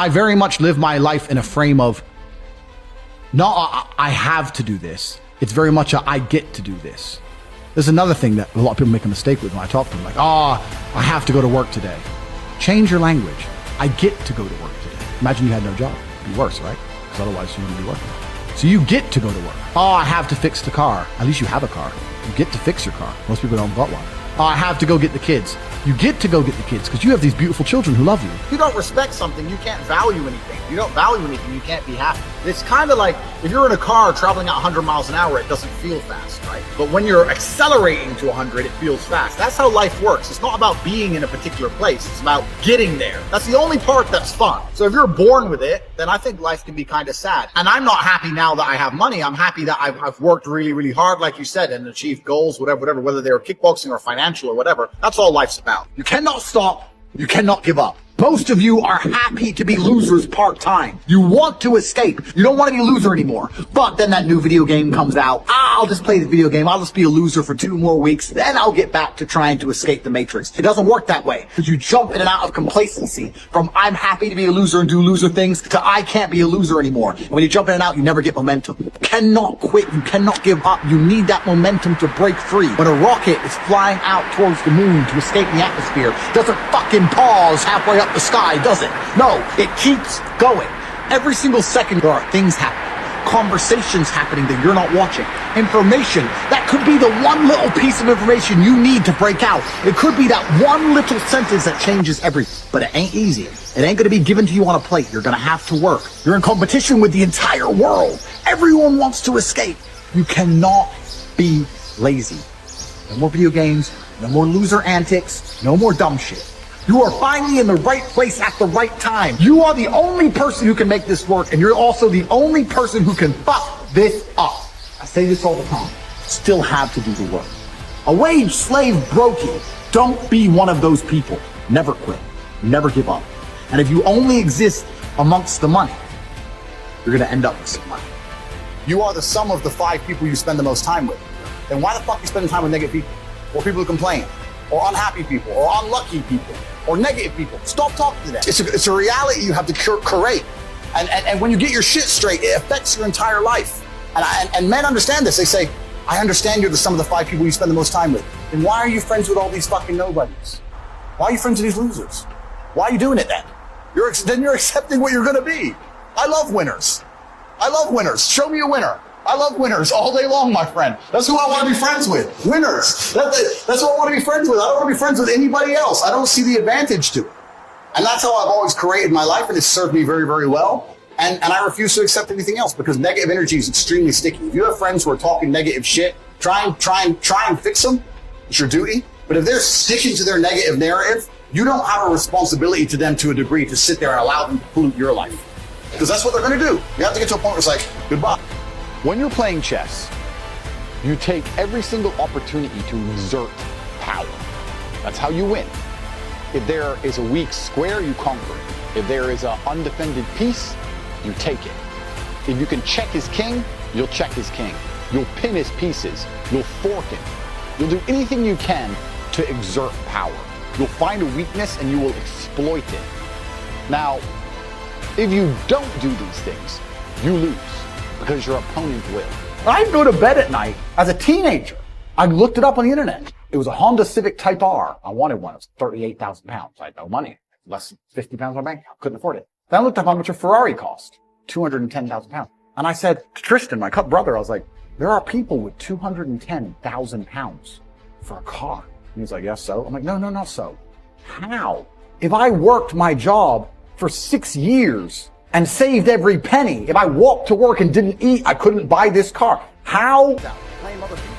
I very much live my life in a frame of, not I have to do this. It's very much a I get to do this. There's another thing that a lot of people make a mistake with when I talk to them, like, I have to go to work today. Change your language. I get to go to work today. Imagine you had no job. It'd be worse, right? Because otherwise you wouldn't be working. So you get to go to work. I have to fix the car. At least you have a car. You get to fix your car. Most people don't got one. I have to go get the kids. You get to go get the kids because you have these beautiful children who love you. If you don't respect something, you can't value anything. If you don't value anything, you can't be happy. It's kind of like if you're in a car traveling at 100 miles an hour, it doesn't feel fast, right? But when you're accelerating to 100, it feels fast. That's how life works. It's not about being in a particular place. It's about getting there. That's the only part that's fun. So if you're born with it, then I think life can be kind of sad. And I'm not happy now that I have money. I'm happy that I've worked really, really hard, like you said, and achieved goals, whatever, whether they were kickboxing or financial or whatever. That's all life's about. You cannot stop. You cannot give up. Most of you are happy to be losers part-time. You want to escape. You don't want to be a loser anymore. But then that new video game comes out. I'll just play the video game. I'll just be a loser for 2 more weeks. Then I'll get back to trying to escape the matrix. It doesn't work that way. Because you jump in and out of complacency from I'm happy to be a loser and do loser things to I can't be a loser anymore. And when you jump in and out, you never get momentum. You cannot quit. You cannot give up. You need that momentum to break free. When a rocket is flying out towards the moon to escape the atmosphere, it doesn't fucking pause halfway up the sky, does it? No, it keeps going. Every single second there are things happening, conversations happening that you're not watching, information that could be the one little piece of information you need to break out. It could be that one little sentence that changes everything, but it ain't easy. It ain't gonna be given to you on a plate. You're gonna have to work. You're in competition with the entire world. Everyone wants to escape. You cannot be lazy. No more video games, no more loser antics, no more dumb shit. You are finally in the right place at the right time. You are the only person who can make this work, and you're also the only person who can fuck this up. I say this all the time. Still have to do the work. A wage slave brokey. Don't be one of those people. Never quit. Never give up. And if you only exist amongst the money, you're gonna end up with some money. You are the sum of the 5 people you spend the most time with. Then why the fuck are you spending time with negative people? Or people who complain? Or unhappy people? Or unlucky people? Or negative people? Stop talking to them. It's a reality you have to curate. And when you get your shit straight, it affects your entire life. And men understand this. They say, I understand you're the sum of the 5 people you spend the most time with. Then why are you friends with all these fucking nobodies? Why are you friends with these losers? Why are you doing it then? Then you're accepting what you're gonna be. I love winners. I love winners. Show me a winner. I love winners all day long, my friend. That's who I want to be friends with. Winners. That's what I want to be friends with. I don't want to be friends with anybody else. I don't see the advantage to it. And that's how I've always created my life, and it's served me very, very well. And I refuse to accept anything else because negative energy is extremely sticky. If you have friends who are talking negative shit, try and fix them. It's your duty. But if they're sticking to their negative narrative, you don't have a responsibility to them to a degree to sit there and allow them to pollute your life. Because that's what they're going to do. You have to get to a point where it's like, goodbye. When you're playing chess, you take every single opportunity to exert power. That's how you win. If there is a weak square, you conquer it. If there is an undefended piece, you take it. If you can check his king, you'll check his king. You'll pin his pieces. You'll fork him. You'll do anything you can to exert power. You'll find a weakness and you will exploit it. Now, if you don't do these things, you lose. Because your opponent will. I'd go to bed at night as a teenager. I looked it up on the internet. It was a Honda Civic Type R. I wanted one. It was 38,000 pounds. I had no money. Less than 50 pounds on my bank account. Couldn't afford it. Then I looked up how much a Ferrari cost. 210,000 pounds. And I said to Tristan, my brother, I was like, there are people with 210,000 pounds for a car. And he was like, yes, so? I'm like, no, not so. How? If I worked my job for 6 years and saved every penny, if I walked to work and didn't eat, I couldn't buy this car. How? Blame other people.